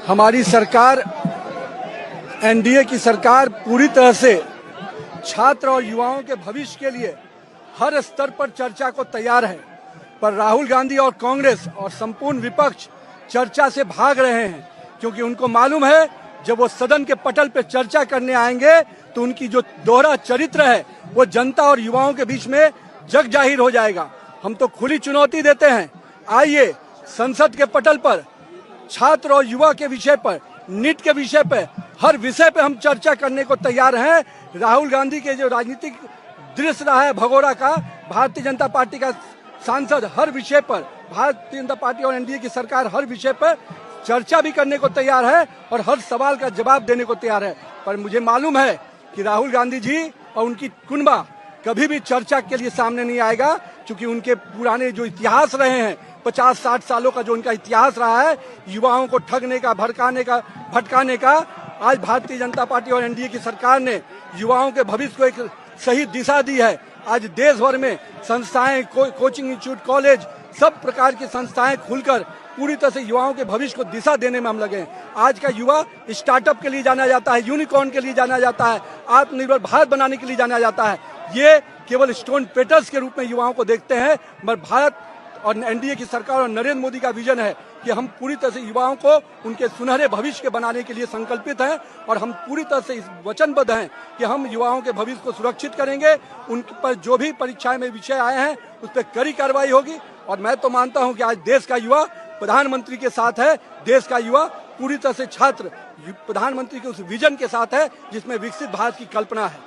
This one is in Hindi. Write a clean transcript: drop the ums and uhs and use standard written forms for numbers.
हमारी सरकार, एनडीए की सरकार पूरी तरह से छात्र और युवाओं के भविष्य के लिए हर स्तर पर चर्चा को तैयार है, पर राहुल गांधी और कांग्रेस और संपूर्ण विपक्ष चर्चा से भाग रहे हैं, क्योंकि उनको मालूम है जब वो सदन के पटल पर चर्चा करने आएंगे तो उनकी जो दोहरा चरित्र है वो जनता और युवाओं के बीच में जग जाहिर हो जाएगा। हम तो खुली चुनौती देते हैं, आइए संसद के पटल पर छात्र और युवा के विषय पर, नीट के विषय पर, हर विषय पे हम चर्चा करने को तैयार हैं। राहुल गांधी के जो राजनीतिक दृश्य रहा है भगोड़ा का, भारतीय जनता पार्टी का सांसद हर विषय पर, भारतीय जनता पार्टी और एनडीए की सरकार हर विषय पर चर्चा भी करने को तैयार है और हर सवाल का जवाब देने को तैयार है। पर मुझे मालूम है कि राहुल गांधी जी और उनकी कुनबा कभी भी चर्चा के लिए सामने नहीं आएगा, क्योंकि उनके पुराने जो इतिहास रहे हैं, 50-60 सालों का जो उनका इतिहास रहा है युवाओं को ठगने का, भटकाने का, आज भारतीय जनता पार्टी और एनडीए की सरकार ने युवाओं के भविष्य को एक सही दिशा दी है। आज देश भर में संस्थाएं, कोचिंग इंस्टीट्यूट, कॉलेज, सब प्रकार की संस्थाएं खुलकर पूरी तरह से युवाओं के भविष्य को दिशा देने में हम लगे हैं। आज का युवा स्टार्टअप के लिए जाना जाता है, यूनिकॉर्न के लिए जाना जाता है, आत्मनिर्भर भारत बनाने के लिए जाना जाता है। ये केवल स्टोन पेटर्स के रूप में युवाओं को देखते हैं, मगर भारत और एनडीए की सरकार और नरेंद्र मोदी का विजन है कि हम पूरी तरह से युवाओं को उनके सुनहरे भविष्य के बनाने के लिए संकल्पित हैं और हम पूरी तरह से इस वचनबद्ध हैं कि हम युवाओं के भविष्य को सुरक्षित करेंगे। उन पर जो भी परीक्षाएं में विषय आए हैं उस पर कड़ी कार्रवाई होगी और मैं तो मानता हूं कि आज देश का युवा प्रधानमंत्री के साथ है। देश का युवा पूरी तरह से छात्र प्रधानमंत्री के उस विजन के साथ है जिसमें विकसित भारत की कल्पना है।